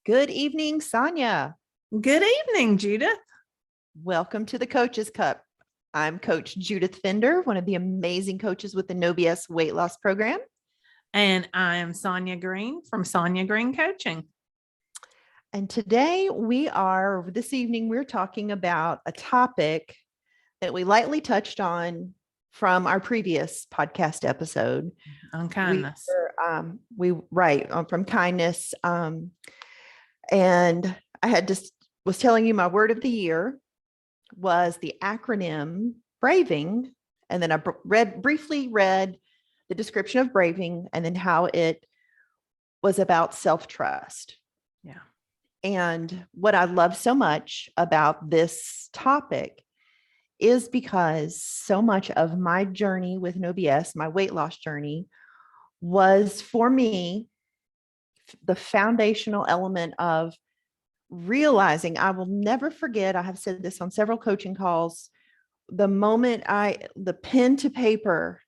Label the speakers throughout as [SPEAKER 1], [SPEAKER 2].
[SPEAKER 1] Good evening, Sonya.
[SPEAKER 2] Good evening, Judith.
[SPEAKER 1] Welcome to the Coach's Cup. I'm Coach Judith Fender, one of the amazing coaches with the No BS weight loss program.
[SPEAKER 2] And I'm Sonya Green from Sonya Green Coaching.
[SPEAKER 1] And this evening, we're talking about a topic that we lightly touched on from our previous podcast episode.
[SPEAKER 2] On kindness.
[SPEAKER 1] From kindness. And I was telling you my word of the year was the acronym BRAVING. And then I briefly read the description of BRAVING and then how it was about self-trust.
[SPEAKER 2] Yeah.
[SPEAKER 1] And what I love so much about this topic is because so much of my journey with No BS, my weight loss journey, was for me the foundational element of realizing, I will never forget, I have said this on several coaching calls, the moment the pen to paper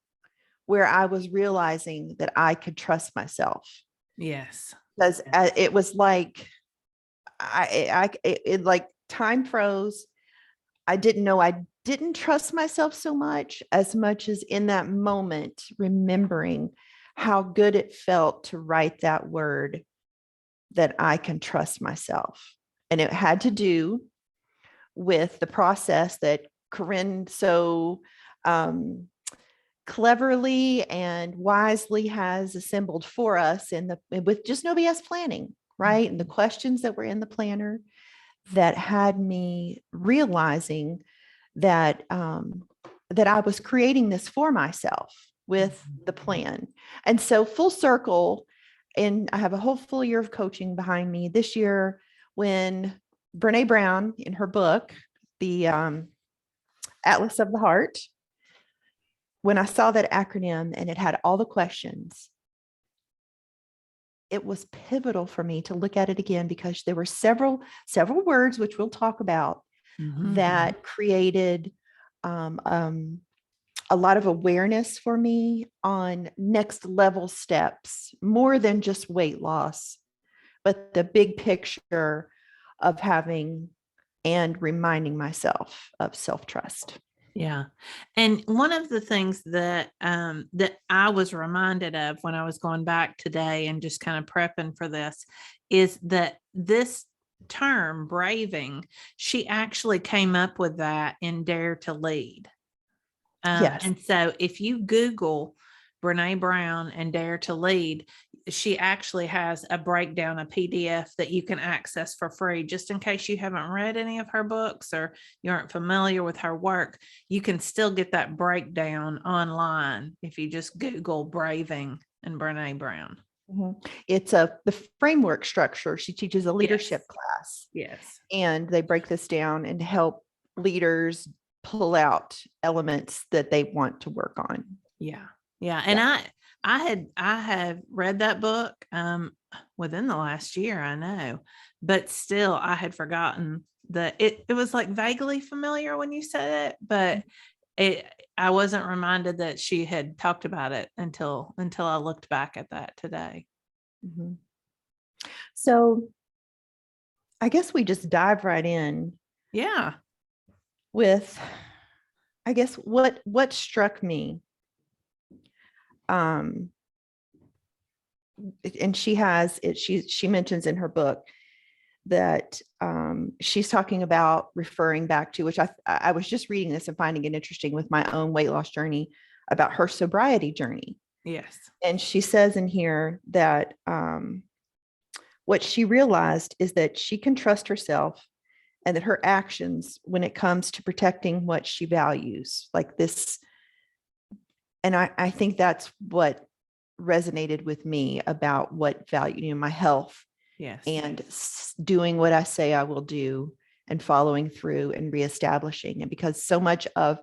[SPEAKER 1] where I was realizing that I could trust myself.
[SPEAKER 2] Yes.
[SPEAKER 1] Because it was like, it like time froze. I didn't know I didn't trust myself so much as in that moment, remembering how good it felt to write that word, that I can trust myself. And it had to do with the process that Corinne so cleverly and wisely has assembled for us with just No BS planning, right? And the questions that were in the planner that had me realizing that that I was creating this for myself with the plan. And so full circle, and I have a whole full year of coaching behind me this year when Brene Brown in her book, the Atlas of the Heart, when I saw that acronym and it had all the questions, it was pivotal for me to look at it again because there were several words, which we'll talk about, that created a lot of awareness for me on next level steps, more than just weight loss, but the big picture of having and reminding myself of self-trust.
[SPEAKER 2] Yeah. And one of the things that that I was reminded of when I was going back today and just kind of prepping for this is that this term braving, she actually came up with that in Dare to Lead.
[SPEAKER 1] Yes.
[SPEAKER 2] And so if you Google Brene Brown and Dare to Lead, she actually has a breakdown, a PDF that you can access for free, just in case you haven't read any of her books or you aren't familiar with her work. You can still get that breakdown online if you just Google Braving and Brene Brown.
[SPEAKER 1] It's the framework structure. She teaches a leadership class.
[SPEAKER 2] Yes.
[SPEAKER 1] And they break this down and help leaders pull out elements that they want to work on.
[SPEAKER 2] Yeah. Yeah. And I have read that book within the last year, I know, but still I had forgotten that it was like vaguely familiar when you said it, but I wasn't reminded that she had talked about it until I looked back at that today.
[SPEAKER 1] Mm-hmm. So I guess we just dive right in.
[SPEAKER 2] Yeah.
[SPEAKER 1] With, I guess, what struck me. And she mentions in her book that she's talking about referring back to, which I was just reading this and finding it interesting with my own weight loss journey, about her sobriety journey.
[SPEAKER 2] Yes.
[SPEAKER 1] And she says in here that what she realized is that she can trust herself and that her actions, when it comes to protecting what she values, like this. And I think that's what resonated with me about what value, my health.
[SPEAKER 2] Yes.
[SPEAKER 1] And doing what I say I will do and following through and reestablishing. And because so much of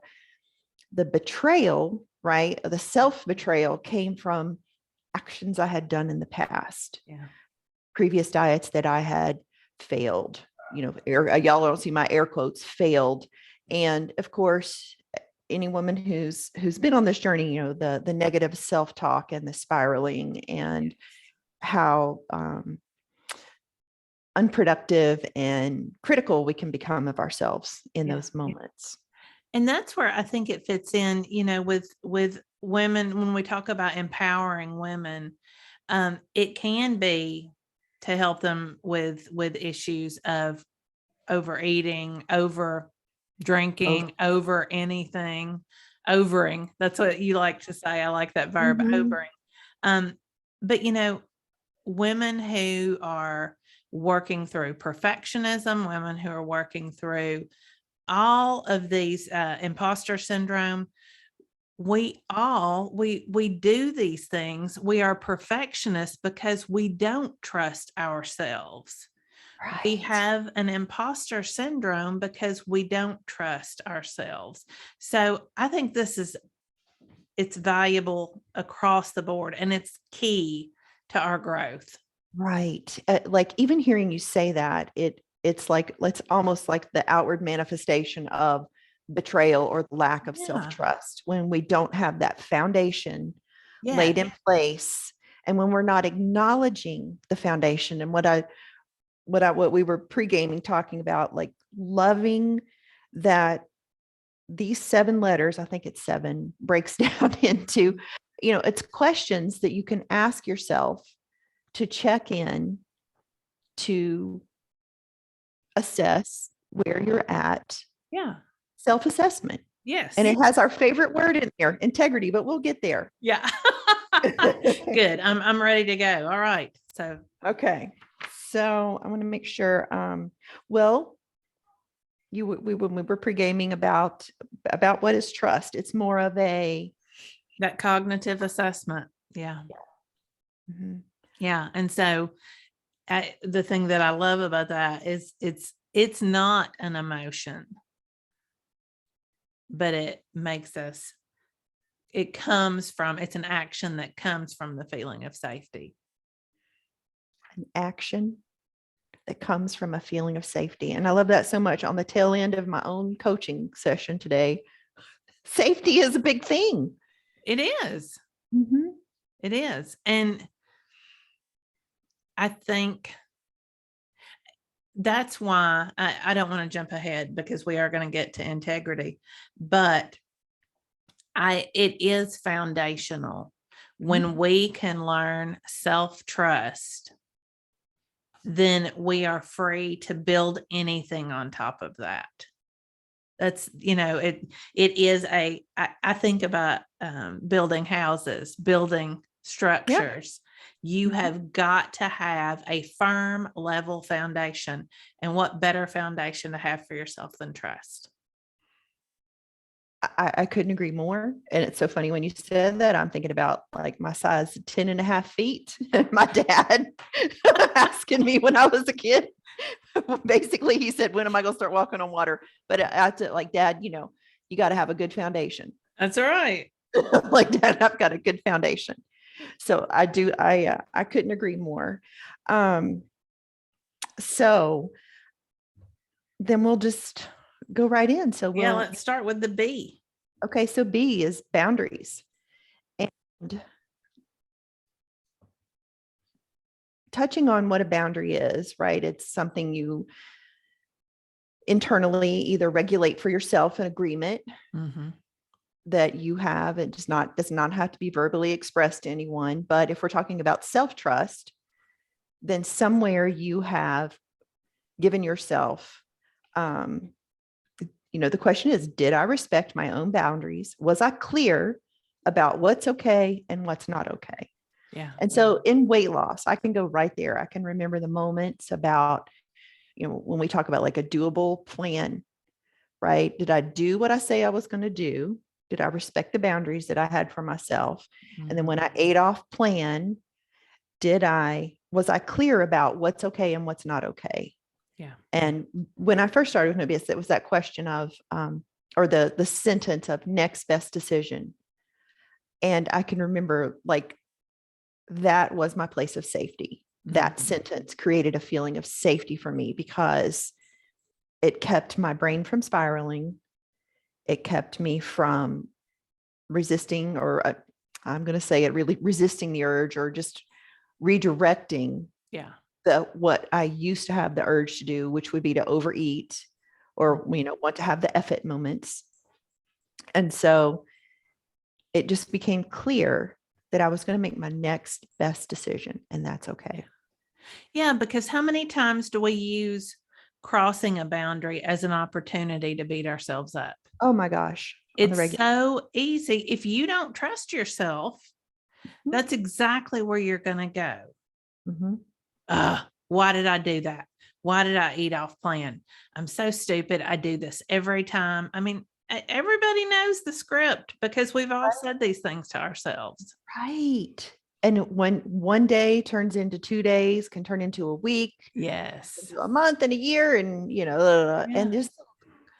[SPEAKER 1] the betrayal, right, the self-betrayal came from actions I had done in the past.
[SPEAKER 2] Yeah.
[SPEAKER 1] Previous diets that I had failed, y'all don't see my air quotes, failed. And of course, any woman who's been on this journey, the negative self-talk and the spiraling and how unproductive and critical we can become of ourselves in
[SPEAKER 2] Yeah.
[SPEAKER 1] those moments.
[SPEAKER 2] And that's where I think it fits in, with women, when we talk about empowering women, it can be to help them with issues of overeating, over drinking, over anything, overing. That's what you like to say. I like that verb, overing. But women who are working through perfectionism, women who are working through all of these imposter syndrome, we do these things. We are perfectionists because we don't trust ourselves. We have an imposter syndrome because we don't trust ourselves. So I think it's valuable across the board, and it's key to our growth.
[SPEAKER 1] Right. Like even hearing you say that, it's like, it's almost like the outward manifestation of betrayal or lack of self-trust when we don't have that foundation laid in place. And when we're not acknowledging the foundation and what we were pre-gaming talking about, like loving that these 7 letters, I think it's 7, breaks down into, it's questions that you can ask yourself to check in, to assess where you're at.
[SPEAKER 2] Yeah.
[SPEAKER 1] Self-assessment.
[SPEAKER 2] Yes.
[SPEAKER 1] And it has our favorite word in there, integrity, but we'll get there.
[SPEAKER 2] Yeah. Good. I'm ready to go. All right. So,
[SPEAKER 1] okay. So I want to make sure, well, when we were pre-gaming about what is trust, it's more of
[SPEAKER 2] that cognitive assessment. Yeah.
[SPEAKER 1] Mm-hmm.
[SPEAKER 2] Yeah. And so the thing that I love about that is it's not an emotion, but it's an action that comes from the feeling of safety.
[SPEAKER 1] An action that comes from a feeling of safety. And I love that so much. On the tail end of my own coaching session today, safety is a big thing.
[SPEAKER 2] It is.
[SPEAKER 1] Mm-hmm.
[SPEAKER 2] It is. And I think that's why I don't want to jump ahead, because we are going to get to integrity, but it is foundational. When we can learn self-trust, then we are free to build anything on top of that. That's, it is I think about building houses, building structures. You have got to have a firm, level foundation. And what better foundation to have for yourself than trust?
[SPEAKER 1] I couldn't agree more. And it's so funny when you said that, I'm thinking about like my size 10.5 feet. My dad asking me when I was a kid, basically he said, when am I going to start walking on water? But I said, like, Dad, you got to have a good foundation.
[SPEAKER 2] That's right.
[SPEAKER 1] Like, Dad, I've got a good foundation. So I couldn't agree more. So then we'll just go right in. So
[SPEAKER 2] let's start with the B.
[SPEAKER 1] Okay. So B is boundaries. And touching on what a boundary is, right? It's something you internally either regulate for yourself, an agreement that you have. It does not have to be verbally expressed to anyone. But if we're talking about self-trust, then somewhere you have given yourself, the question is, did I respect my own boundaries? Was I clear about what's okay and what's not okay?
[SPEAKER 2] Yeah.
[SPEAKER 1] And so in weight loss, I can go right there. I can remember the moments about, when we talk about like a doable plan, right? Did I do what I say I was going to do? Did I respect the boundaries that I had for myself? And then when I ate off plan, was I clear about what's okay and what's not okay?
[SPEAKER 2] Yeah.
[SPEAKER 1] And when I first started with Mobius, it was that question of, or the sentence of next best decision. And I can remember like, that was my place of safety. That sentence created a feeling of safety for me because it kept my brain from spiraling. It kept me from resisting, I'm going to say it, really resisting the urge or just redirecting what I used to have the urge to do, which would be to overeat or, want to have the effort moments. And so it just became clear that I was going to make my next best decision, and that's okay.
[SPEAKER 2] Yeah, because how many times do we use crossing a boundary as an opportunity to beat ourselves up?
[SPEAKER 1] Oh my gosh. On the
[SPEAKER 2] It's
[SPEAKER 1] regular.
[SPEAKER 2] so easy. If you don't trust yourself,
[SPEAKER 1] Mhm.
[SPEAKER 2] that's exactly where you're going to go.
[SPEAKER 1] Mhm.
[SPEAKER 2] Why did I do that? Why did I eat off plan? I'm so stupid. I do this every time. I mean, everybody knows the script because we've all said these things to ourselves.
[SPEAKER 1] Right. And when one day turns into 2 days, can turn into a week,
[SPEAKER 2] Yes.
[SPEAKER 1] into a month and a year, and
[SPEAKER 2] Yeah.
[SPEAKER 1] and just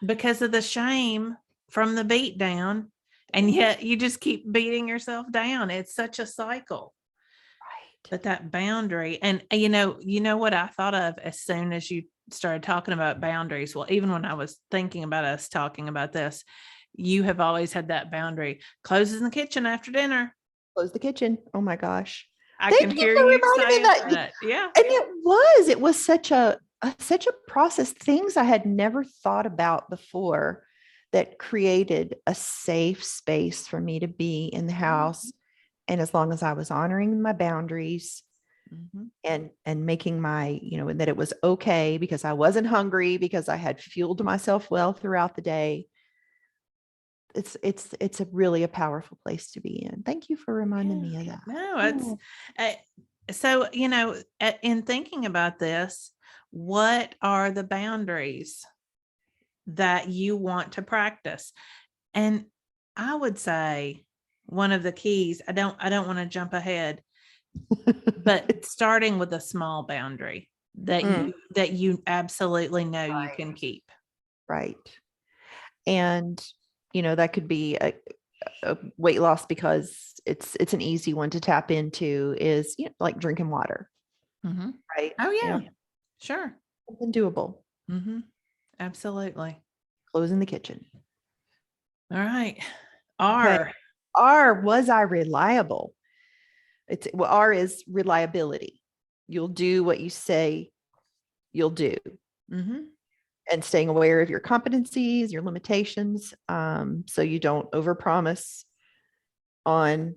[SPEAKER 2] Because of the shame from the beat down. And yet you just keep beating yourself down. It's such a cycle.
[SPEAKER 1] right.
[SPEAKER 2] But that boundary, and you know what I thought of as soon as you started talking about boundaries. Well, even when I was thinking about us talking about this, you have always had that boundary. Closes in the kitchen after dinner.
[SPEAKER 1] Close the kitchen. Oh my gosh.
[SPEAKER 2] I
[SPEAKER 1] Thank
[SPEAKER 2] can
[SPEAKER 1] you
[SPEAKER 2] hear
[SPEAKER 1] for
[SPEAKER 2] you
[SPEAKER 1] reminding me
[SPEAKER 2] saying
[SPEAKER 1] that.
[SPEAKER 2] that. Yeah.
[SPEAKER 1] And it was such a process, things I had never thought about before that created a safe space for me to be in the house. And as long as I was honoring my boundaries
[SPEAKER 2] Mhm.
[SPEAKER 1] and making and that it was okay because I wasn't hungry, because I had fueled myself well throughout the day. It's a really a powerful place to be in. Thank you for reminding me of that.
[SPEAKER 2] No, it's so, in thinking about this, what are the boundaries that you want to practice? And I would say one of the keys, I don't want to jump ahead, but starting with a small boundary that
[SPEAKER 1] Mm,
[SPEAKER 2] you absolutely know you
[SPEAKER 1] right.
[SPEAKER 2] can keep.
[SPEAKER 1] Right. And that could be a weight loss, because it's an easy one to tap into, is like drinking water,
[SPEAKER 2] Mhm.
[SPEAKER 1] right?
[SPEAKER 2] Oh yeah, sure.
[SPEAKER 1] Something doable.
[SPEAKER 2] Absolutely.
[SPEAKER 1] Closing the kitchen.
[SPEAKER 2] All right.
[SPEAKER 1] Okay.
[SPEAKER 2] R.
[SPEAKER 1] R, was I reliable? R is reliability. You'll do what you say you'll do,
[SPEAKER 2] Mm-hmm.
[SPEAKER 1] and staying aware of your competencies, your limitations, so you don't overpromise on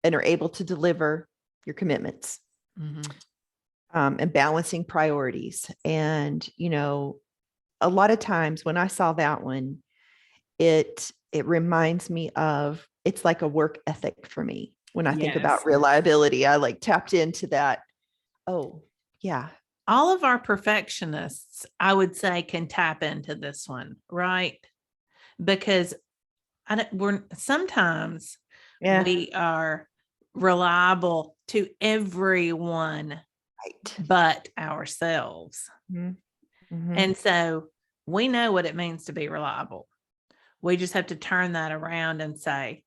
[SPEAKER 1] and are able to deliver your commitments.
[SPEAKER 2] Mm-hmm.
[SPEAKER 1] And balancing priorities. And, a lot of times when I saw that one, it reminds me of, it's like a work ethic for me. When I think about
[SPEAKER 2] Yes.
[SPEAKER 1] reliability, I like tapped into that. Oh, yeah.
[SPEAKER 2] All of our perfectionists, I would say, can tap into this one, right? Because we're sometimes
[SPEAKER 1] Yeah.
[SPEAKER 2] we are reliable to everyone
[SPEAKER 1] Right.
[SPEAKER 2] but ourselves.
[SPEAKER 1] Mm-hmm.
[SPEAKER 2] And so we know what it means to be reliable. We just have to turn that around and say,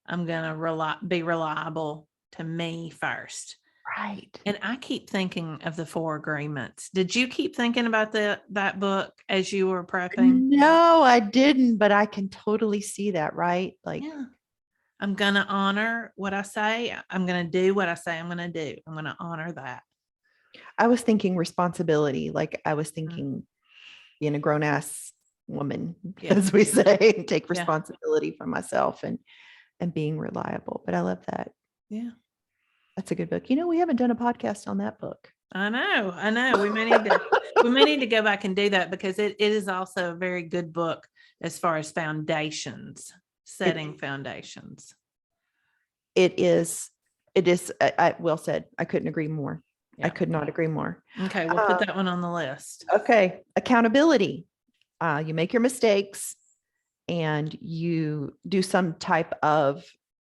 [SPEAKER 2] I'm going to be reliable to me first.
[SPEAKER 1] Right.
[SPEAKER 2] And I keep thinking of the 4 Agreements. Did you keep thinking about that book as you were prepping?
[SPEAKER 1] No, I didn't, but I can totally see that, right? Like,
[SPEAKER 2] Yeah. I'm going to honor what I say. I'm going to do what I say I'm going to do. I'm going to honor that.
[SPEAKER 1] I was thinking responsibility. Like, I was
[SPEAKER 2] Mm.
[SPEAKER 1] thinking being a grown ass woman,
[SPEAKER 2] Yeah.
[SPEAKER 1] as we say, and take
[SPEAKER 2] Yeah.
[SPEAKER 1] responsibility for myself and being reliable. But I love that.
[SPEAKER 2] Yeah.
[SPEAKER 1] That's a good book. We haven't done a podcast on that book.
[SPEAKER 2] I know. We may need to go back and do that, because it is also a very good book as far as foundations, setting foundations.
[SPEAKER 1] It is, well said. I couldn't agree more. I
[SPEAKER 2] Yeah.
[SPEAKER 1] could not agree more.
[SPEAKER 2] Okay, we'll put that one on the list.
[SPEAKER 1] Okay. Accountability. You make your mistakes and you do some type of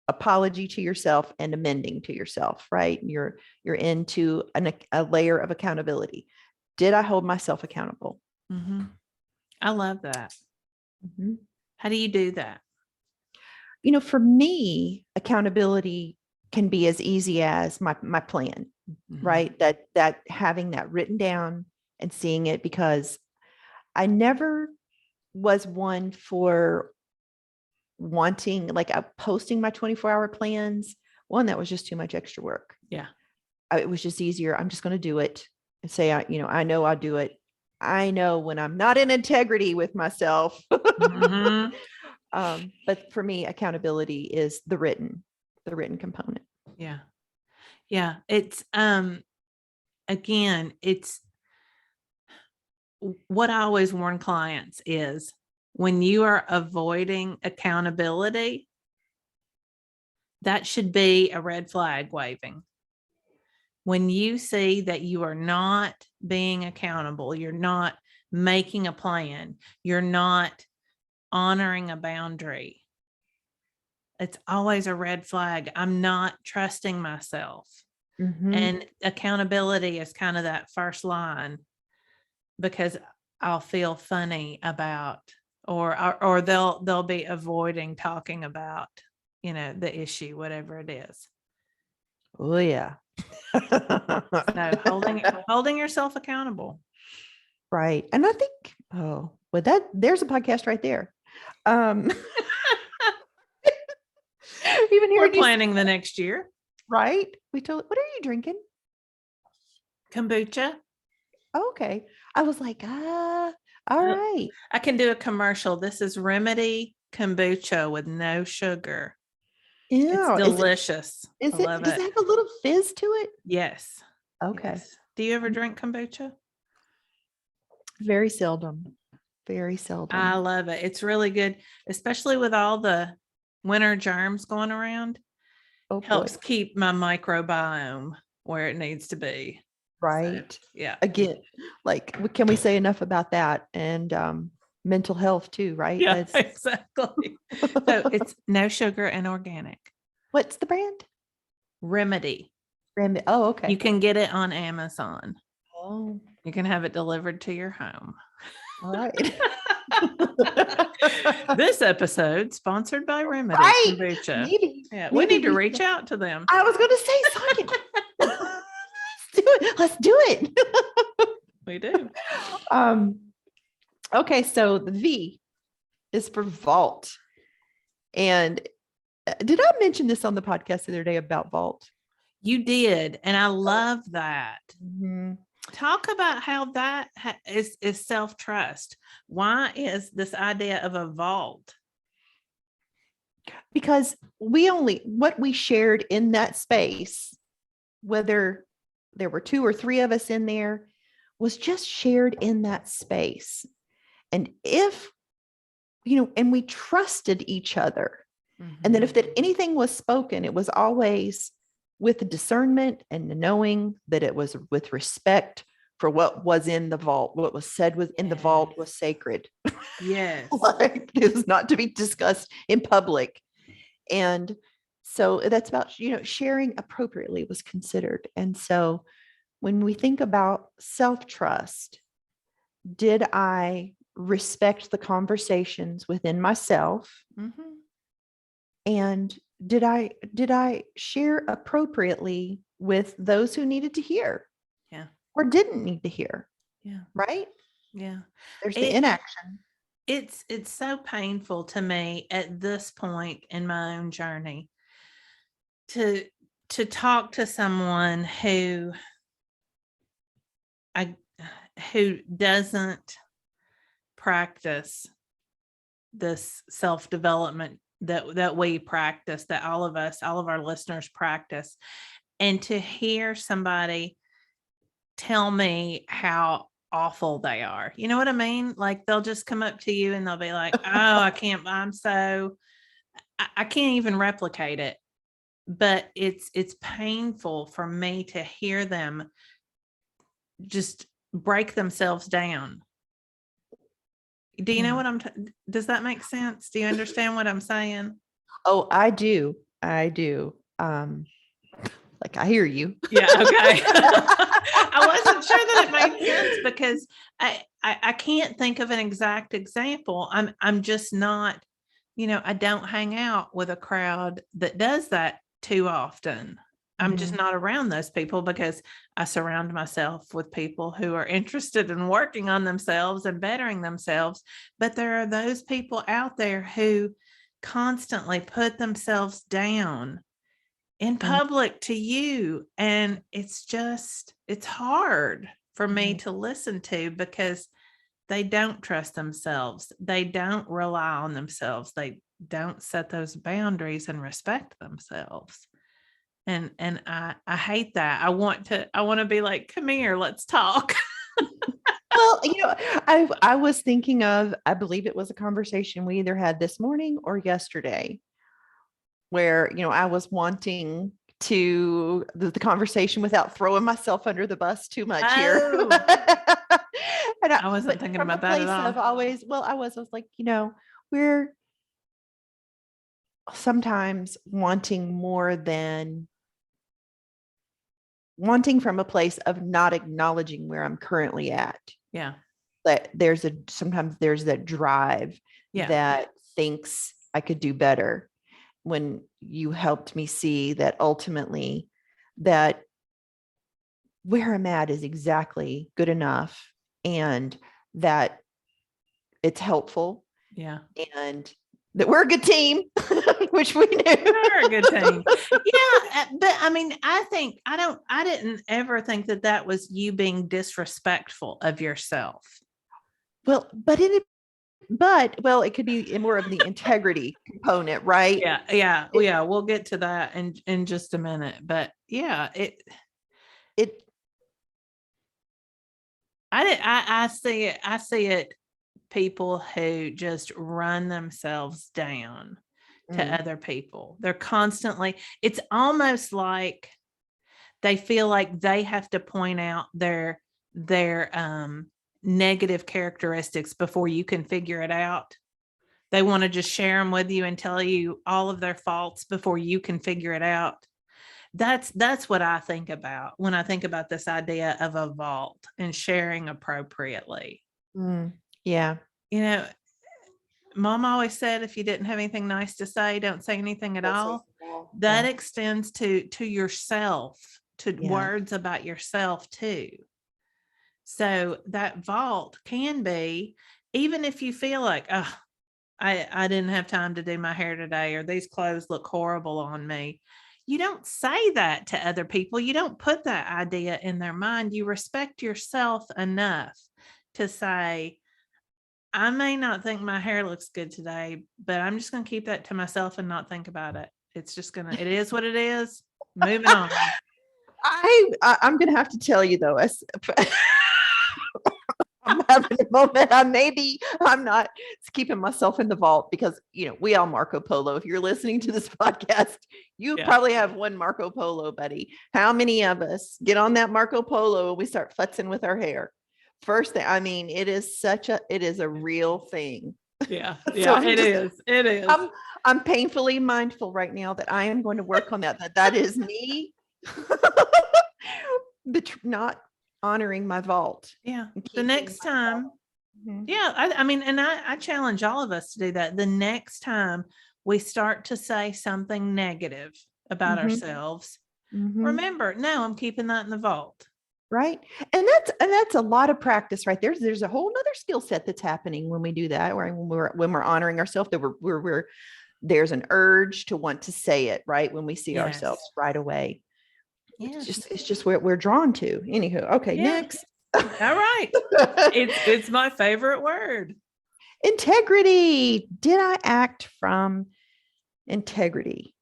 [SPEAKER 1] apology to yourself and amending to yourself, right? You're into a layer of accountability. Did I hold myself accountable?
[SPEAKER 2] Mm-hmm. I love that.
[SPEAKER 1] Mm-hmm.
[SPEAKER 2] How do you do that?
[SPEAKER 1] For me, accountability can be as easy as my plan,
[SPEAKER 2] Mm-hmm.
[SPEAKER 1] right? That having that written down and seeing it, because I never was one for wanting, like, posting my 24-hour plans. One, that was just too much extra work.
[SPEAKER 2] Yeah.
[SPEAKER 1] it was just easier. I'm just going to do it and say, I know I'll do it. I know when I'm not in integrity with myself.
[SPEAKER 2] Mhm.
[SPEAKER 1] But for me, accountability is the written component.
[SPEAKER 2] Yeah. Yeah. It's, again, it's what I always warn clients is when you are avoiding accountability, that should be a red flag waving. When you see that you are not being accountable, you're not making a plan, you're not honoring a boundary, it's always a red flag. I'm not trusting myself.
[SPEAKER 1] Mhm.
[SPEAKER 2] And accountability is kind of that first line, because I'll feel funny about, or they'll be avoiding talking about, the issue, whatever it is.
[SPEAKER 1] Oh yeah.
[SPEAKER 2] So holding yourself accountable.
[SPEAKER 1] Right. And I think, there's a podcast right there. Even
[SPEAKER 2] We're
[SPEAKER 1] hearing you say
[SPEAKER 2] planning the next year.
[SPEAKER 1] right. What are you drinking?
[SPEAKER 2] Kombucha.
[SPEAKER 1] Oh, okay. I was like, all right.
[SPEAKER 2] I can do a commercial. This is Remedy kombucha with no sugar. It's
[SPEAKER 1] Yeah.
[SPEAKER 2] delicious. I
[SPEAKER 1] Does
[SPEAKER 2] love
[SPEAKER 1] it
[SPEAKER 2] it.
[SPEAKER 1] have a little fizz to it?
[SPEAKER 2] Yes.
[SPEAKER 1] Okay.
[SPEAKER 2] Yes. Do you ever drink kombucha?
[SPEAKER 1] Very seldom. Very seldom.
[SPEAKER 2] I love it. It's really good, especially with all the winter germs going around.
[SPEAKER 1] Oh boy.
[SPEAKER 2] Helps keep my microbiome where it needs to be.
[SPEAKER 1] Right.
[SPEAKER 2] So, yeah.
[SPEAKER 1] Again, can we say enough about that? And mental health too, right?
[SPEAKER 2] Yeah, exactly. So it's no sugar and organic.
[SPEAKER 1] What's the brand?
[SPEAKER 2] Remedy.
[SPEAKER 1] Oh, okay.
[SPEAKER 2] You can get it on Amazon.
[SPEAKER 1] Oh,
[SPEAKER 2] You can have it delivered to your home.
[SPEAKER 1] all right.
[SPEAKER 2] This episode sponsored by Remedy
[SPEAKER 1] Right.
[SPEAKER 2] Kombucha.
[SPEAKER 1] Maybe.
[SPEAKER 2] Yeah, we need to reach out to them.
[SPEAKER 1] I was going to say, Sonya, let's do it. Let's do it.
[SPEAKER 2] We do.
[SPEAKER 1] Okay, so the V is for vault. And did I mention this on the podcast the other day about vault?
[SPEAKER 2] You did, and I love that.
[SPEAKER 1] Mm-hmm.
[SPEAKER 2] Talk about how that is self-trust. Why is this idea of a vault?
[SPEAKER 1] Because what we shared in that space, whether there were 2 or 3 of us in there, was just shared in that space. And if, and we trusted each other. Mm-hmm. And then if anything was spoken, it was always with the discernment and the knowing that it was with respect for what was in the vault. What was said in the vault was sacred.
[SPEAKER 2] Yes.
[SPEAKER 1] It was not to be discussed in public. And so that's about, sharing appropriately was considered. And so when we think about self-trust, did I respect the conversations within myself? Mm-hmm. And did I share appropriately with those who needed to hear?
[SPEAKER 2] Yeah.
[SPEAKER 1] Or didn't need to hear?
[SPEAKER 2] Yeah.
[SPEAKER 1] Right?
[SPEAKER 2] Yeah.
[SPEAKER 1] There's the inaction.
[SPEAKER 2] It's so painful to me at this point in my own journey to talk to someone who doesn't practice this self-development that we practice, that all of our listeners practice, and to hear somebody tell me how awful they are. You know what I mean? Like they'll just come up to you and they'll be like, oh, I can't even replicate it. But it's painful for me to hear them just break themselves down. Do you know what does that make sense? Do you understand what I'm saying?
[SPEAKER 1] Oh, I do. I hear you.
[SPEAKER 2] Yeah. Okay. I wasn't sure that it made sense because I can't think of an exact example. I'm just not, I don't hang out with a crowd that does that too often. I'm just not around those people because I surround myself with people who are interested in working on themselves and bettering themselves. But there are those people out there who constantly put themselves down in public to you. And it's hard for me to listen to because they don't trust themselves. They don't rely on themselves. They don't set those boundaries and respect themselves. And I hate that. I want to be like, come here, let's talk.
[SPEAKER 1] Well, I was thinking of, I believe it was a conversation we either had this morning or yesterday, where, I was wanting to the conversation without throwing myself under the bus too much here.
[SPEAKER 2] Oh,
[SPEAKER 1] And
[SPEAKER 2] I wasn't
[SPEAKER 1] but
[SPEAKER 2] thinking
[SPEAKER 1] from
[SPEAKER 2] about
[SPEAKER 1] a
[SPEAKER 2] that
[SPEAKER 1] place
[SPEAKER 2] at all.
[SPEAKER 1] of always, well, I was like, we're sometimes wanting from a place of not acknowledging where I'm currently at.
[SPEAKER 2] Yeah.
[SPEAKER 1] That sometimes there's that drive that thinks I could do better, when you helped me see that ultimately that where I'm at is exactly good enough, and that it's helpful.
[SPEAKER 2] Yeah.
[SPEAKER 1] And that we're a good team, which we knew.
[SPEAKER 2] We're a good team. Yeah. But I mean, I didn't ever think that was you being disrespectful of yourself.
[SPEAKER 1] Well, it could be more of the integrity component, right?
[SPEAKER 2] Yeah. We'll get to that in just a minute. But yeah, I see it, people who just run themselves down to other people. They're constantly, it's almost like they feel like they have to point out their negative characteristics before you can figure it out. They want to just share them with you and tell you all of their faults before you can figure it out. That's what I think about when I think about this idea of a vault and sharing appropriately.
[SPEAKER 1] Yeah.
[SPEAKER 2] Mom always said, if you didn't have anything nice to say, don't say anything at all. That extends to yourself, to words about yourself too. So that vault can be, even if you feel like, oh, I didn't have time to do my hair today, or these clothes look horrible on me. You don't say that to other people. You don't put that idea in their mind. You respect yourself enough to say, I may not think my hair looks good today, but I'm just going to keep that to myself and not think about it. It's just it is what it is. Moving on.
[SPEAKER 1] I'm going to have to tell you though, I'm having a moment. I'm not keeping myself in the vault because, we all Marco Polo. If you're listening to this podcast, you probably have one Marco Polo buddy. How many of us get on that Marco Polo and we start futzing with our hair? First thing, I mean, it is a real thing.
[SPEAKER 2] Yeah.
[SPEAKER 1] So
[SPEAKER 2] It is.
[SPEAKER 1] I'm painfully mindful right now that I am going to work on that is me. But not honoring my vault.
[SPEAKER 2] Yeah. The next time. Yeah. I mean, and I challenge all of us to do that. The next time we start to say something negative about ourselves, remember, no, I'm keeping that in the vault.
[SPEAKER 1] Right. And that's a lot of practice right there. There's a whole nother skill set that's happening when we do that, when we're honoring ourselves, that there's an urge to want to say it, right? When we see ourselves right away. Yeah. It's just where we're drawn to. Anywho. Okay. Next.
[SPEAKER 2] All right. It's my favorite word.
[SPEAKER 1] Integrity. Did I act from integrity?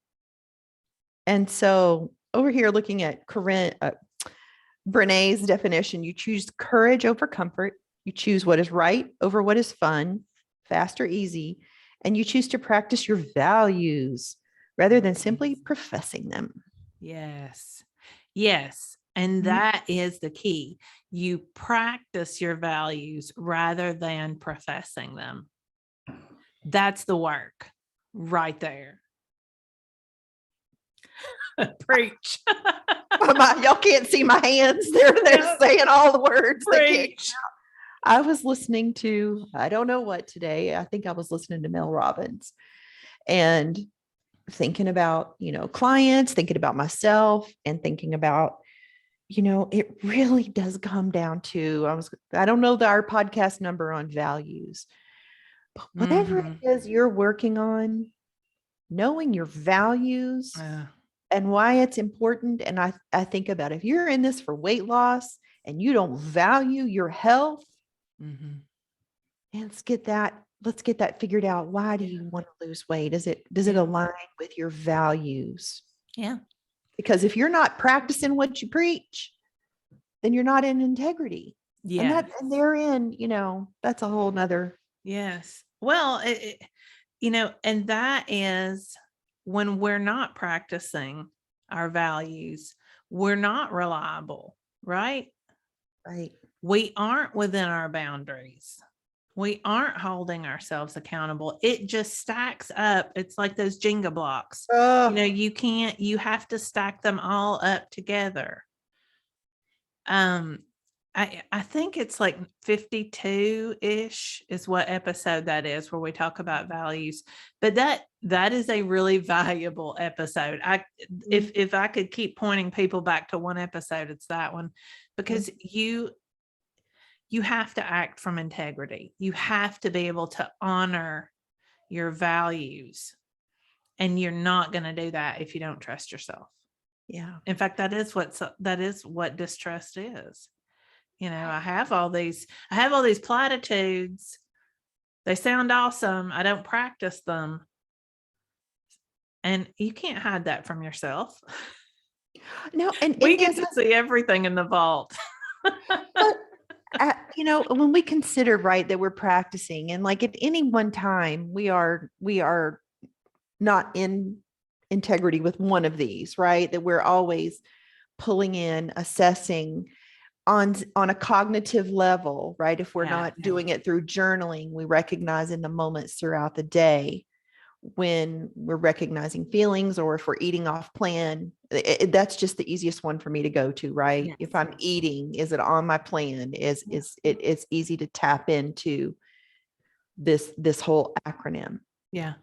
[SPEAKER 1] And so over here, looking at Brene's definition, you choose courage over comfort. You choose what is right over what is fun, fast, or easy. And you choose to practice your values rather than simply professing them.
[SPEAKER 2] Yes. And that is the key. You practice your values rather than professing them. That's the work right there. Preach.
[SPEAKER 1] Y'all can't see my hands. They're saying all the words.
[SPEAKER 2] Preach.
[SPEAKER 1] I was listening to, I don't know what today. I think I was listening to Mel Robbins and thinking about, clients, thinking about myself, and thinking about, it really does come down to, I don't know our podcast number on values, but whatever it is you're working on, knowing your values and why it's important. And I think about if you're in this for weight loss and you don't value your health,
[SPEAKER 2] Mhm.
[SPEAKER 1] and let's get that figured out. Why do
[SPEAKER 2] Yeah.
[SPEAKER 1] you want to lose weight? Does it
[SPEAKER 2] Yeah.
[SPEAKER 1] align with your values?
[SPEAKER 2] Yeah.
[SPEAKER 1] Because if you're not practicing what you preach, then you're not in integrity. And
[SPEAKER 2] Yeah.
[SPEAKER 1] and therein, that's a whole nother.
[SPEAKER 2] Yes. Well, and that is when we're not practicing our values, we're not reliable, right?
[SPEAKER 1] Right.
[SPEAKER 2] We aren't within our boundaries. We aren't holding ourselves accountable. It just stacks up. It's like those Jenga blocks. You have to stack them all up together. I think it's like 52-ish is what episode that is where we talk about values. But that is a really valuable episode. If I could keep pointing people back to one episode, it's that one, because you have to act from integrity. You have to be able to honor your values, and you're not going to do that if you don't trust yourself.
[SPEAKER 1] Yeah.
[SPEAKER 2] In fact, that is what distrust is. I have all these platitudes. They sound awesome. I don't practice them. And you can't hide that from yourself.
[SPEAKER 1] No, and
[SPEAKER 2] We get to see everything in the vault.
[SPEAKER 1] but, when we consider, right, that we're practicing, and like at any one time, we are not in integrity with one of these, right? That we're always pulling in, assessing on a cognitive level, right? If we're not doing it through journaling, we recognize in the moments throughout the day when we're recognizing feelings, or if we're eating off plan. That's just the easiest one for me to go to, right?
[SPEAKER 2] Yes.
[SPEAKER 1] If I'm eating, is it on my plan? It's easy to tap into this whole acronym.
[SPEAKER 2] Yeah.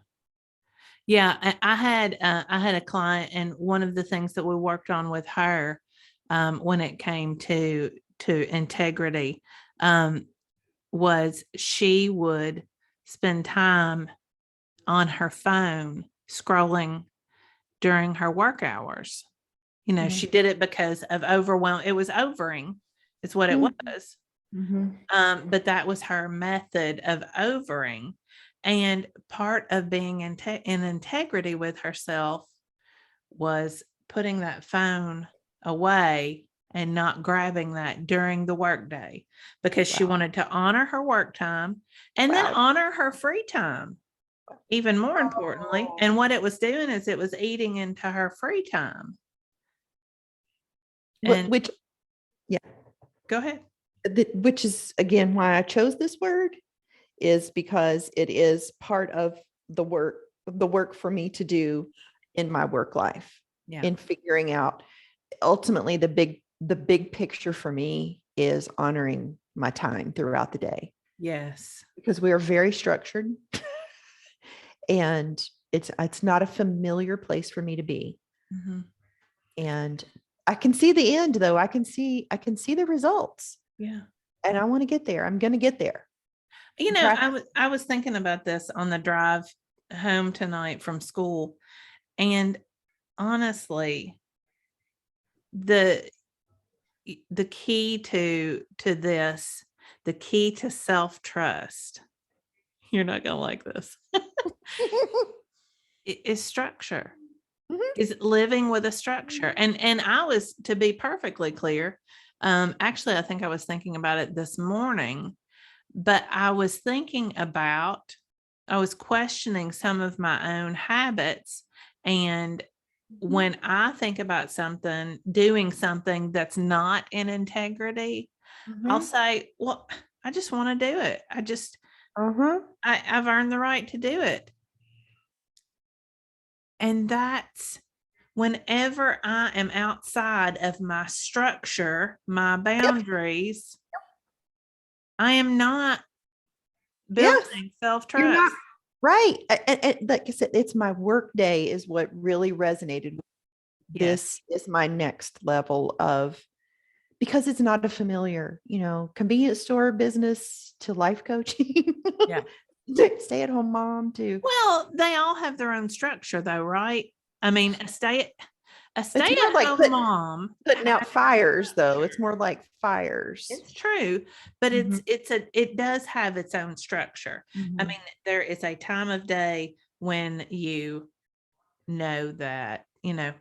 [SPEAKER 2] Yeah. I had a client, and one of the things that we worked on with her when it came to integrity was she would spend time on her phone scrolling during her work hours. She did it because of overwhelm. It was overing, is what it was. But that was her method of overing. And part of being in integrity with herself was putting that phone away and not grabbing that during the workday, because she wanted to honor her work time and then honor her free time, even more importantly. And what it was doing is it was eating into her free time.
[SPEAKER 1] Which, yeah,
[SPEAKER 2] go ahead.
[SPEAKER 1] Which is again why I chose this word, is because it is part of the work for me to do in my work life. In figuring out, ultimately the big picture for me is honoring my time throughout the day.
[SPEAKER 2] Yes.
[SPEAKER 1] Because we are very structured and it's not a familiar place for me to be. And I can see the end, though. I can see the results.
[SPEAKER 2] Yeah.
[SPEAKER 1] And I want to get there. I'm going to get there.
[SPEAKER 2] I was thinking about this on the drive home tonight from school. And honestly, the key to this, the key to self-trust, you're not going to like this, is structure. Is living with a structure. And I was, to be perfectly clear, actually, I think I was thinking about it this morning, but I was questioning some of my own habits. And when I think about doing something that's not in integrity, I'll say, well, I just want to do it. I've earned the right to do it. And that's whenever I am outside of my structure, my boundaries, I am not building self-trust.
[SPEAKER 1] Right. And like I said, it's my work day is what really resonated. This is my next level of, because it's not a familiar, convenience store business to life coaching. Stay at home mom to.
[SPEAKER 2] Well, they all have their own structure though, right? I mean, A
[SPEAKER 1] It's more like
[SPEAKER 2] stay-at-home mom,
[SPEAKER 1] putting out fires, though. It's more like fires.
[SPEAKER 2] it's true, but
[SPEAKER 1] Mhm.
[SPEAKER 2] it does have its own structure. I
[SPEAKER 1] Mhm.
[SPEAKER 2] mean, there is a time of day when you know that, it's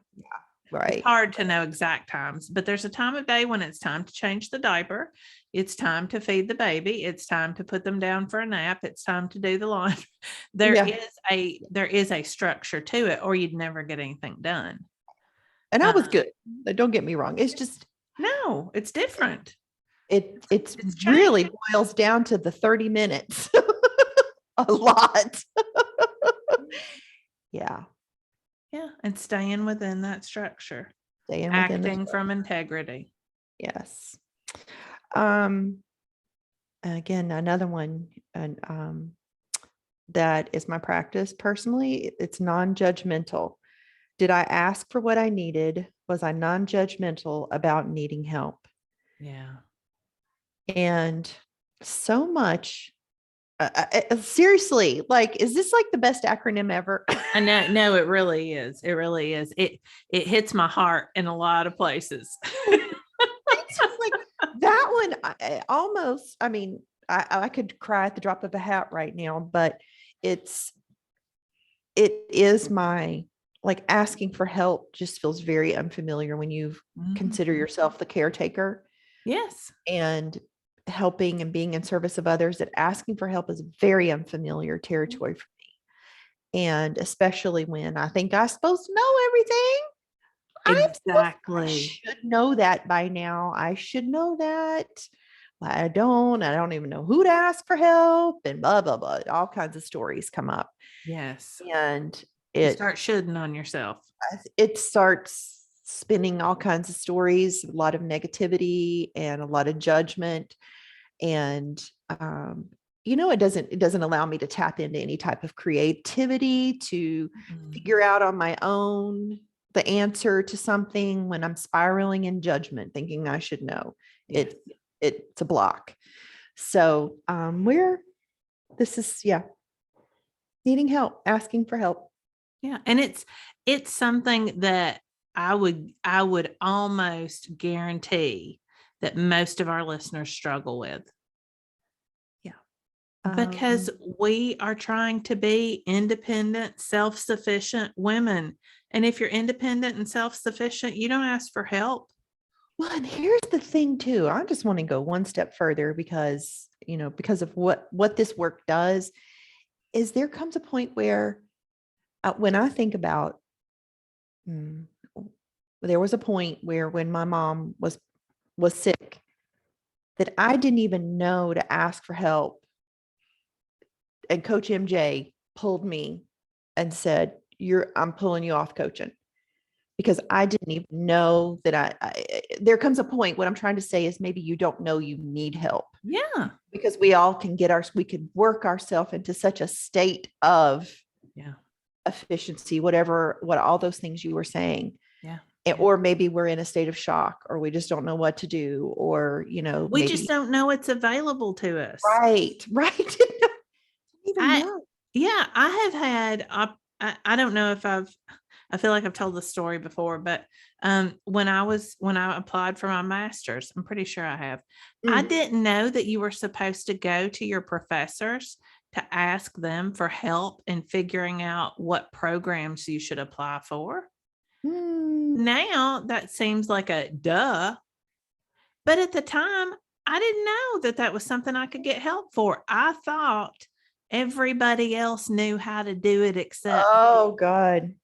[SPEAKER 1] Right.
[SPEAKER 2] hard to know exact times, but there's a time of day when it's time to change the diaper. It's time to feed the baby. It's time to put them down for a nap. It's time to do the laundry.
[SPEAKER 1] Yeah.
[SPEAKER 2] There is a structure to it, or you'd never get anything done.
[SPEAKER 1] And I was
[SPEAKER 2] Um,
[SPEAKER 1] good. Don't get me wrong. It's just
[SPEAKER 2] no, it's different.
[SPEAKER 1] it's
[SPEAKER 2] It's
[SPEAKER 1] really
[SPEAKER 2] changed.
[SPEAKER 1] boils down to the 30 minutes. A lot. Yeah.
[SPEAKER 2] Yeah, and staying within that structure,
[SPEAKER 1] Staying within the
[SPEAKER 2] acting from integrity.
[SPEAKER 1] yes. Um again, another one, and that is my practice personally. It's non-judgmental. Did I ask for what I needed? Was I non-judgmental about needing help?
[SPEAKER 2] Yeah.
[SPEAKER 1] And so much, seriously, like, is this like the best acronym ever?
[SPEAKER 2] I know, no, it really is. It really is. It hits my heart in a lot of places.
[SPEAKER 1] It's just like that one. Almost, I mean, I could cry at the drop of a hat right now, but it's, it is my, like, asking for help just feels very unfamiliar when you
[SPEAKER 2] Mhm.
[SPEAKER 1] consider yourself the caretaker
[SPEAKER 2] Yes.
[SPEAKER 1] and helping and being in service of others. That asking for help is very unfamiliar territory for me. And especially when I think I'm supposed to know everything. I
[SPEAKER 2] Exactly.
[SPEAKER 1] should know that by now. I should know that. But I don't. I don't even know who to ask for help and blah, blah, blah. All kinds of stories come up.
[SPEAKER 2] Yes.
[SPEAKER 1] And
[SPEAKER 2] You
[SPEAKER 1] it
[SPEAKER 2] start shoulding on yourself.
[SPEAKER 1] it starts spinning all kinds of stories, a lot of negativity and a lot of judgment. And it doesn't allow me to tap into any type of creativity to
[SPEAKER 2] Mm.
[SPEAKER 1] figure out on my own the answer to something when I'm spiraling in judgment, thinking I should know.
[SPEAKER 2] Yes.
[SPEAKER 1] It's a block. So we're this is yeah, needing help, asking for help.
[SPEAKER 2] Yeah. And it's something that I would almost guarantee that most of our listeners struggle with,
[SPEAKER 1] Yeah.
[SPEAKER 2] because we are trying to be independent, self-sufficient women. And if you're independent and self-sufficient, you don't ask for help.
[SPEAKER 1] Well, and here's the thing too. I just want to go one step further because, because of what this work does is there comes a point where when I think about, mm, there was a point where when my mom was sick that I didn't even know to ask for help. And Coach MJ pulled me and said, I'm pulling you off coaching because I didn't even know that there comes a point. What I'm trying to say is maybe you don't know you need help
[SPEAKER 2] Yeah.
[SPEAKER 1] because we could work ourselves into such a state of
[SPEAKER 2] Yeah.
[SPEAKER 1] efficiency, what all those things you were saying.
[SPEAKER 2] Yeah.
[SPEAKER 1] Or maybe we're in a state of shock or we just don't know what to do, or,
[SPEAKER 2] We just
[SPEAKER 1] maybe.
[SPEAKER 2] don't know it's available to us.
[SPEAKER 1] Right. Right. Didn't even
[SPEAKER 2] I
[SPEAKER 1] know.
[SPEAKER 2] Yeah, I have had I don't know if I feel like I've told this story before, but when I applied for my master's, I'm pretty sure I have. I
[SPEAKER 1] Mm.
[SPEAKER 2] didn't know that you were supposed to go to your professors to ask them for help in figuring out what programs you should apply for.
[SPEAKER 1] Mm.
[SPEAKER 2] Now that seems like a duh, but at the time, I didn't know that that was something I could get help for. I thought everybody else knew how to do it except
[SPEAKER 1] Oh
[SPEAKER 2] me.
[SPEAKER 1] God.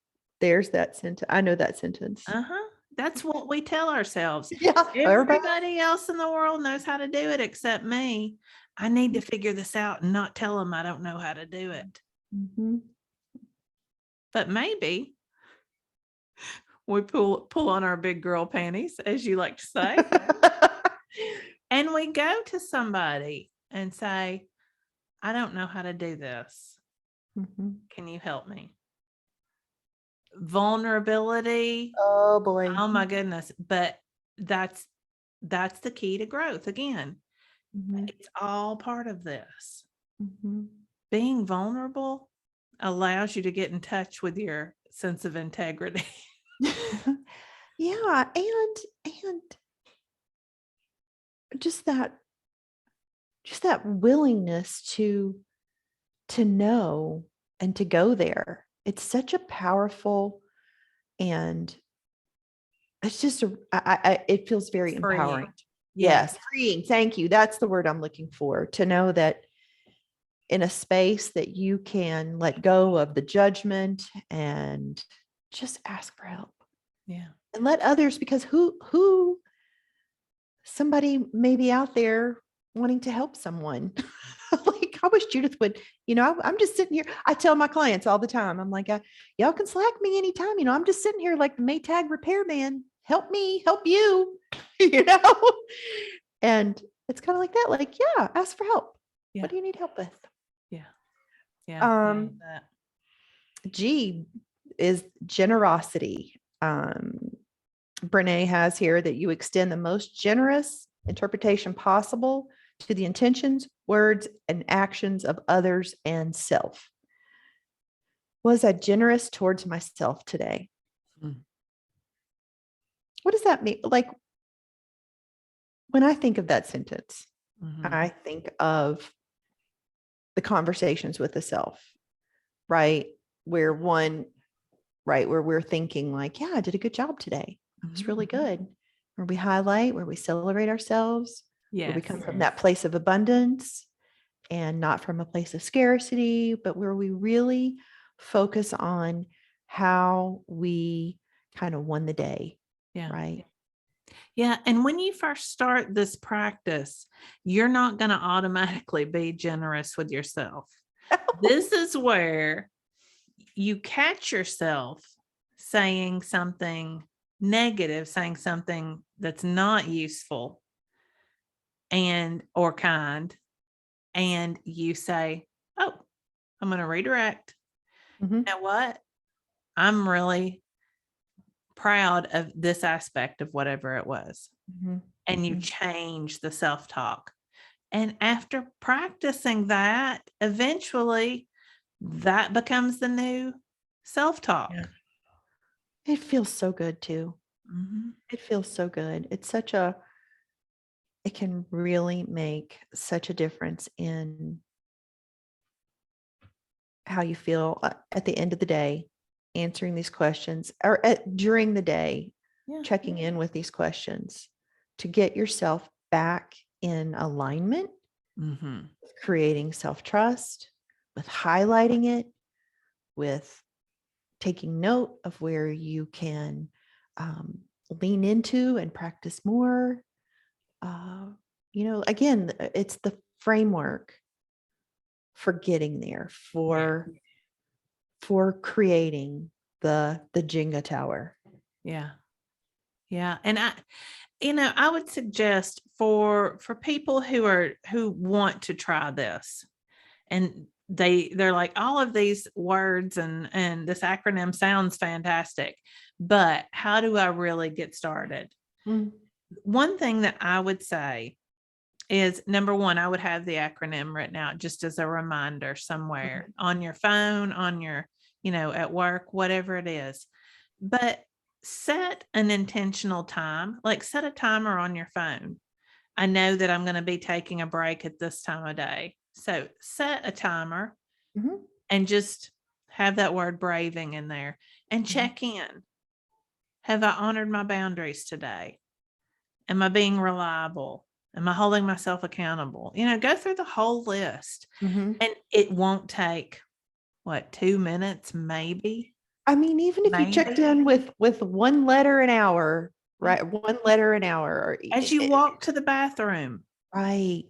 [SPEAKER 1] There's that sentence. I know that sentence.
[SPEAKER 2] Uh-huh. That's what we tell ourselves.
[SPEAKER 1] Yeah. Everybody.
[SPEAKER 2] Everybody else in the world knows how to do it except me. I need to figure this out and not tell them I don't know how to do it.
[SPEAKER 1] Mhm.
[SPEAKER 2] But maybe we pull on our big girl panties, as you like to say, and we go to somebody and say, I don't know how to do this.
[SPEAKER 1] Mhm.
[SPEAKER 2] Can you help me? Vulnerability.
[SPEAKER 1] Oh boy.
[SPEAKER 2] Oh my goodness. But that's that's the key to growth. Again,
[SPEAKER 1] Mhm.
[SPEAKER 2] it's all part of this.
[SPEAKER 1] Mhm.
[SPEAKER 2] Being vulnerable allows you to get in touch with your sense of integrity.
[SPEAKER 1] Yeah, and just that willingness to know and to go there. It's such a powerful, and it's just it feels very
[SPEAKER 2] Freeing.
[SPEAKER 1] empowering.
[SPEAKER 2] Yeah.
[SPEAKER 1] Yes, freeing. Thank you. That's the word I'm looking for. To know that in a space that you can let go of the judgment and just ask for help
[SPEAKER 2] Yeah.
[SPEAKER 1] and let others, because who somebody may be out there wanting to help someone. Like, I wish Judith would, I'm just sitting here. I tell my clients all the time, I'm like, y'all can Slack me anytime. I'm just sitting here like the Maytag repairman. Help me, help you, you know? And it's kind of like that. Like, yeah, ask for help.
[SPEAKER 2] Yeah.
[SPEAKER 1] What do you need help with?
[SPEAKER 2] Yeah. Yeah. I love that.
[SPEAKER 1] G is generosity. Brene has here that you extend the most generous interpretation possible to the intentions, words, and actions of others and self. Was I generous towards myself today?
[SPEAKER 2] Mm.
[SPEAKER 1] What does that mean? Like, when I think of that sentence,
[SPEAKER 2] Mhm.
[SPEAKER 1] I think of the conversations with the self, right? Where we're thinking like, yeah, I did a good job today. It was really good. Where we highlight, where we celebrate ourselves, where we
[SPEAKER 2] Yes.
[SPEAKER 1] come from that place of abundance and not from a place of scarcity, but where we really focus on how we kind of won the day,
[SPEAKER 2] Yeah.
[SPEAKER 1] right?
[SPEAKER 2] Yeah. And when you first start this practice, you're not going to automatically be generous with yourself. This is where you catch yourself saying something negative, saying something that's not useful and or kind, and you say, oh, I'm going to redirect.
[SPEAKER 1] Mhm.
[SPEAKER 2] You know what? I'm really proud of this aspect of whatever it was.
[SPEAKER 1] Mhm.
[SPEAKER 2] And you
[SPEAKER 1] Mhm.
[SPEAKER 2] change the self-talk. And after practicing that, eventually that becomes the new self-talk.
[SPEAKER 1] Yeah. It feels so good too.
[SPEAKER 2] Mhm.
[SPEAKER 1] It feels so good. It can really make such a difference in how you feel at the end of the day, answering these questions, or during the day,
[SPEAKER 2] Yeah.
[SPEAKER 1] checking in with these questions to get yourself back in alignment,
[SPEAKER 2] Mhm.
[SPEAKER 1] creating self-trust, with highlighting it, with taking note of where you can lean into and practice more. Again, it's the framework for getting there, for creating the Jenga tower.
[SPEAKER 2] Yeah. Yeah. And I would suggest for people who want to try this, and they're like, all of these words and this acronym sounds fantastic, but how do I really get started?
[SPEAKER 1] Mm.
[SPEAKER 2] One thing that I would say is, number one, I would have the acronym written out just as a reminder somewhere on your phone, on your, at work, whatever it is. But set an intentional time, like set a timer on your phone. I know that I'm going to be taking a break at this time of day. So set a timer
[SPEAKER 1] Mhm.
[SPEAKER 2] and just have that word braving in there and check in. Have I honored my boundaries today? Am I being reliable? Am I holding myself accountable? Go through the whole list,
[SPEAKER 1] Mhm.
[SPEAKER 2] and it won't take 2 minutes, maybe.
[SPEAKER 1] I mean, even if you checked
[SPEAKER 2] Maybe.
[SPEAKER 1] in with one letter an hour,
[SPEAKER 2] Yeah.
[SPEAKER 1] right? One letter an hour,
[SPEAKER 2] As you walk to the bathroom.
[SPEAKER 1] right,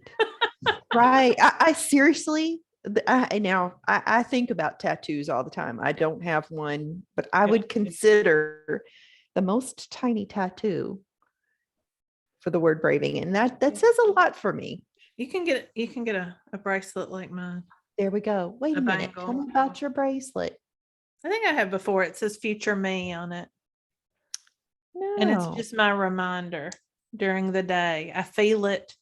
[SPEAKER 1] right. I seriously, I think about tattoos all the time. I don't have one, but I
[SPEAKER 2] Yeah.
[SPEAKER 1] would consider the most tiny tattoo for the word braving, and that says a lot for me.
[SPEAKER 2] You can get a bracelet like mine,
[SPEAKER 1] There we go. Wait
[SPEAKER 2] a
[SPEAKER 1] a minute. Tell
[SPEAKER 2] bangle.
[SPEAKER 1] me about your bracelet.
[SPEAKER 2] I think I have before. It says future me on it. And it's
[SPEAKER 1] No.
[SPEAKER 2] just my reminder during the day. I feel it.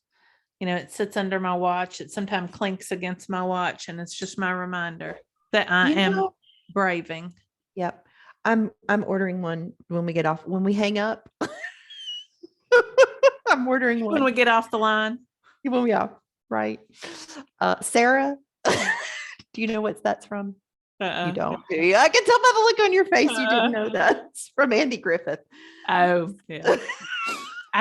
[SPEAKER 2] It sits under my watch. It sometimes clinks against my watch, and it's just my reminder that I
[SPEAKER 1] You
[SPEAKER 2] am
[SPEAKER 1] know,
[SPEAKER 2] braving.
[SPEAKER 1] yep. I'm ordering one when we get off, when we hang up. I'm ordering
[SPEAKER 2] When
[SPEAKER 1] one
[SPEAKER 2] we get off the line.
[SPEAKER 1] when we off, right? Sarah, do you know what that's from? You don't, do you? I can tell by the look on your face you didn't know that. It's from Andy Griffith.
[SPEAKER 2] Oh, yeah.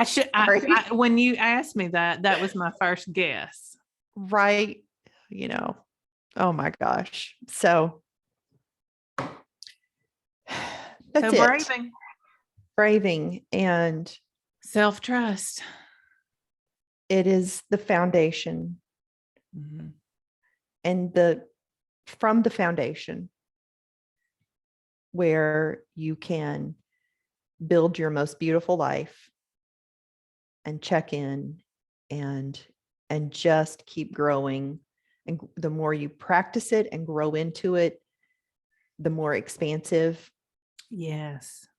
[SPEAKER 1] Sorry.
[SPEAKER 2] When you asked me that was my first guess.
[SPEAKER 1] Right. Oh my gosh. So that's it. Braving. And
[SPEAKER 2] Self-trust.
[SPEAKER 1] it is the foundation.
[SPEAKER 2] Mm-hmm.
[SPEAKER 1] And from the foundation where you can build your most beautiful life and check in and just keep growing. And the more you practice it and grow into it, the more expansive you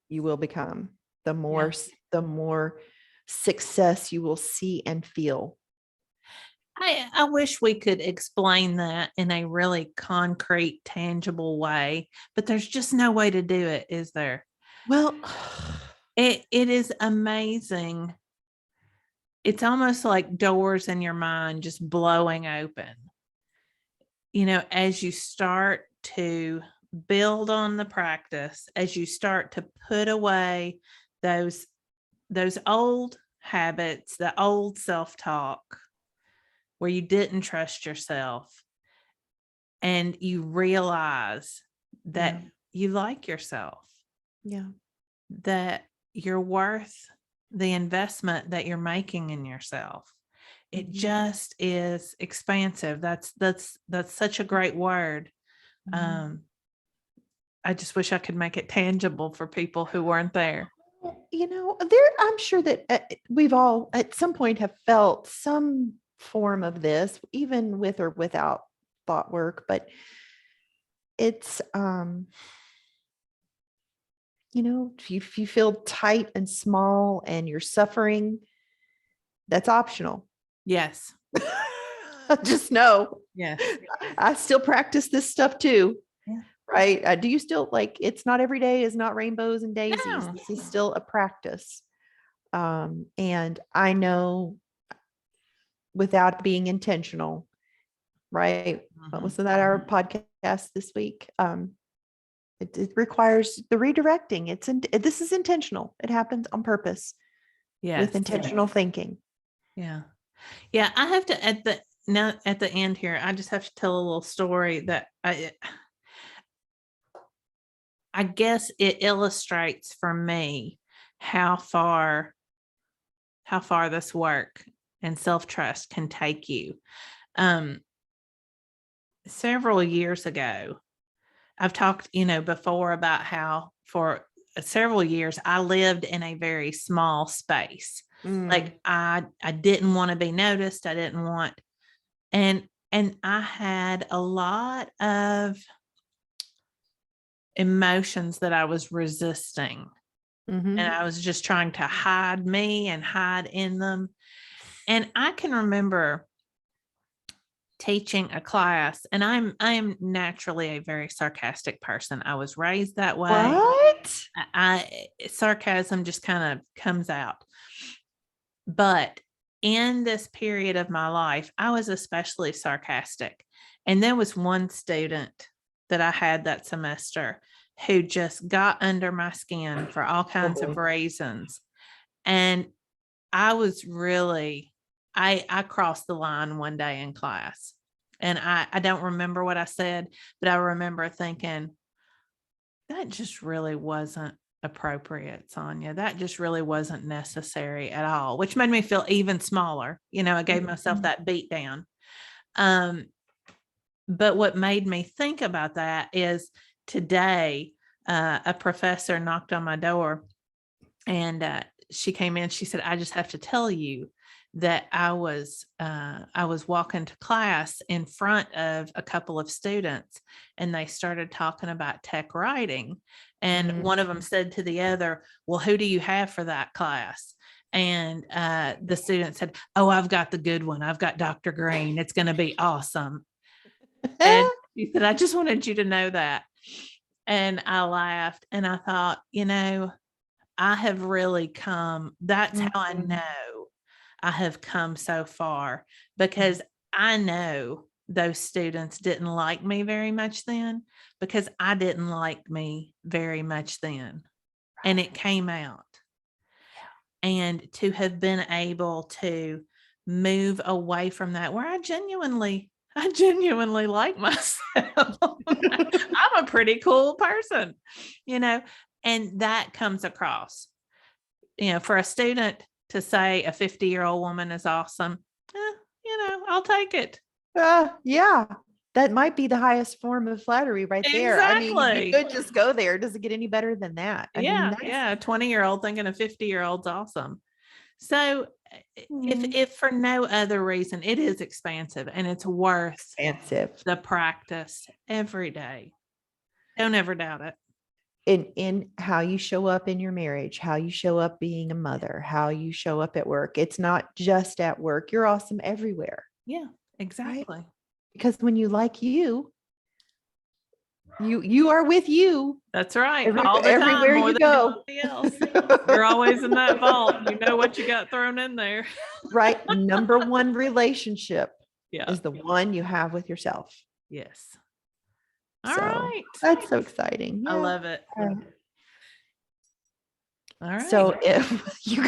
[SPEAKER 1] will become. The more success you will see and feel.
[SPEAKER 2] I wish we could explain that in a really concrete, tangible way, but there's just no way to do it, is there?
[SPEAKER 1] Well,
[SPEAKER 2] it is amazing. It's almost like doors in your mind just blowing open. As you start to build on the practice, as you start to put away those old habits, the old self-talk where you didn't trust yourself, and you realize that you like yourself, that you're worth the investment that you're making in yourself. It just is expansive. That's such a great word. I just wish I could make it tangible for people who weren't there.
[SPEAKER 1] I'm sure that we've all at some point have felt some form of this, even with or without thought work, but it's, if you feel tight and small and you're suffering, that's optional.
[SPEAKER 2] Yes.
[SPEAKER 1] Just know.
[SPEAKER 2] Yes.
[SPEAKER 1] I still practice this stuff too.
[SPEAKER 2] Yeah.
[SPEAKER 1] Right. Do you still it's not every day is not rainbows and daisies.
[SPEAKER 2] No.
[SPEAKER 1] This is still a practice. And I know without being intentional, right? What was that our podcast this week? It requires the redirecting. This is intentional. It happens on purpose.
[SPEAKER 2] Yes.
[SPEAKER 1] With intentional thinking.
[SPEAKER 2] Yeah. Yeah. I have to, at the end here, I just have to tell a little story that I guess it illustrates for me how far this work and self-trust can take you. Several years ago, I've talked, before about how for several years I lived in a very small space. Like I didn't want to be noticed. I didn't want, and I had a lot of emotions that I was resisting. And I was just trying to hide me and hide in them. And I can remember teaching a class, and I'm naturally a very sarcastic person. I was raised that way.
[SPEAKER 1] What?
[SPEAKER 2] Sarcasm just kind of comes out. But in this period of my life, I was especially sarcastic. And there was one student that I had that semester who just got under my skin for all kinds of reasons. And I was really, I crossed the line one day in class, and I don't remember what I said, but I remember thinking, that just really wasn't appropriate, Sonya. That just really wasn't necessary at all, which made me feel even smaller. I gave myself that beat down. But what made me think about that is today, a professor knocked on my door, and she came in. She said, I just have to tell you that I was walking to class in front of a couple of students, and they started talking about tech writing. And one of them said to the other, well, who do you have for that class? And the student said, oh, I've got the good one. I've got Dr. Green. It's going to be awesome. And she said, I just wanted you to know that. And I laughed and I thought, I have really come. That's how I
[SPEAKER 1] Mhm.
[SPEAKER 2] know I have come so far, because I know those students didn't like me very much then, because I didn't like me very much then. And it came out. And to have been able to move away from that, where I genuinely like myself. I'm a pretty cool person, and that comes across. For a student to say a 50-year-old woman is awesome, I'll take it.
[SPEAKER 1] Yeah, that might be the highest form of flattery right there. I mean, you
[SPEAKER 2] Exactly.
[SPEAKER 1] could just go there. Does it get any better than that? I mean,
[SPEAKER 2] Yeah,
[SPEAKER 1] that's
[SPEAKER 2] yeah. A 20-year-old thinking a 50-year-old's awesome. So
[SPEAKER 1] Mhm.
[SPEAKER 2] if for no other reason, it is expansive and it's worth
[SPEAKER 1] Expansive.
[SPEAKER 2] the practice every day. Don't ever doubt it.
[SPEAKER 1] In how you show up in your marriage, how you show up being a mother, how you show up at work. It's not just at work. You're awesome everywhere,
[SPEAKER 2] Yeah,
[SPEAKER 1] right?
[SPEAKER 2] exactly.
[SPEAKER 1] Because when you like you are with you
[SPEAKER 2] That's right. All the time,
[SPEAKER 1] everywhere
[SPEAKER 2] more
[SPEAKER 1] you
[SPEAKER 2] than
[SPEAKER 1] go.
[SPEAKER 2] anybody else. You're always in that vault. You know what you got thrown in there.
[SPEAKER 1] Right. Number one relationship
[SPEAKER 2] Yeah.
[SPEAKER 1] is the one you have with yourself.
[SPEAKER 2] Yes. All
[SPEAKER 1] So
[SPEAKER 2] right.
[SPEAKER 1] that's so exciting.
[SPEAKER 2] I
[SPEAKER 1] Yeah.
[SPEAKER 2] love it. All right.
[SPEAKER 1] So if you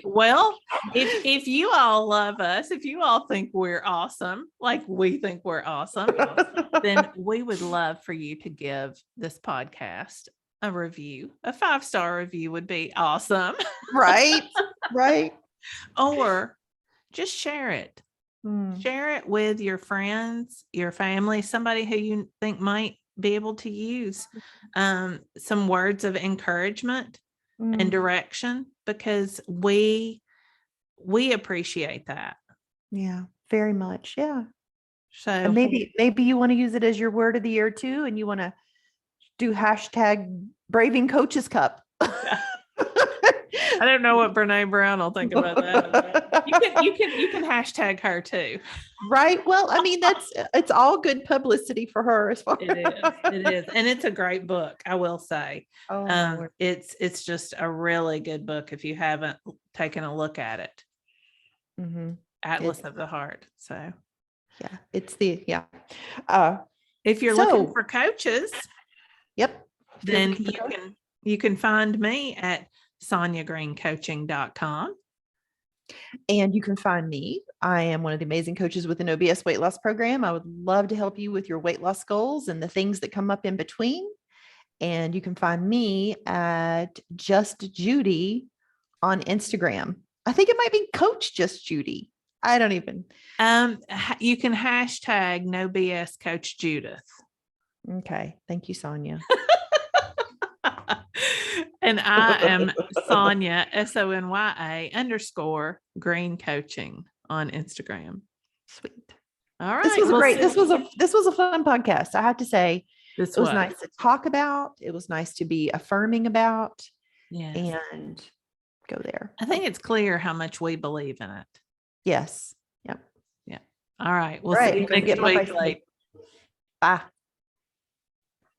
[SPEAKER 2] Well, if you all love us, if you all think we're awesome, like we think we're awesome, then we would love for you to give this podcast a review. A 5-star review would be awesome.
[SPEAKER 1] right, right.
[SPEAKER 2] Or just share it.
[SPEAKER 1] Hmm.
[SPEAKER 2] Share it with your friends, your family, somebody who you think might be able to use some words of encouragement and
[SPEAKER 1] Hmm.
[SPEAKER 2] direction, because we appreciate that.
[SPEAKER 1] Yeah, very much. Yeah. And
[SPEAKER 2] So
[SPEAKER 1] maybe you want to use it as your word of the year too, and you want to do hashtag Braving Coaches Cup.
[SPEAKER 2] I don't know what Brene Brown will think about that. You can hashtag her too.
[SPEAKER 1] Right. Well, I mean, it's all good publicity for her as far.
[SPEAKER 2] It is, and it's a great book, I will say.
[SPEAKER 1] Oh, Lord.
[SPEAKER 2] It's just a really good book if you haven't taken a look at it.
[SPEAKER 1] Mm-hmm.
[SPEAKER 2] Atlas of the Heart. So
[SPEAKER 1] Yeah, it's
[SPEAKER 2] if you're looking for coaches,
[SPEAKER 1] yep.
[SPEAKER 2] then you can find me at sonyagreencoaching.com.
[SPEAKER 1] And you can find me. I am one of the amazing coaches with an OBS weight loss program. I would love to help you with your weight loss goals and the things that come up in between. And you can find me at Just Judy on Instagram. I think it might be Coach Just Judy. I don't even.
[SPEAKER 2] You can hashtag no BS Coach Judith.
[SPEAKER 1] Okay. Thank you, Sonya.
[SPEAKER 2] And I am Sonya, SONYA _green coaching on Instagram.
[SPEAKER 1] Sweet.
[SPEAKER 2] All right.
[SPEAKER 1] This was a fun podcast. I have to say,
[SPEAKER 2] it
[SPEAKER 1] was nice to talk about. It was nice to be affirming about.
[SPEAKER 2] Yes.
[SPEAKER 1] And go there.
[SPEAKER 2] I think it's clear how much we believe in it.
[SPEAKER 1] Yes. Yep.
[SPEAKER 2] Yeah. All right. We'll see you next week.
[SPEAKER 1] Bye.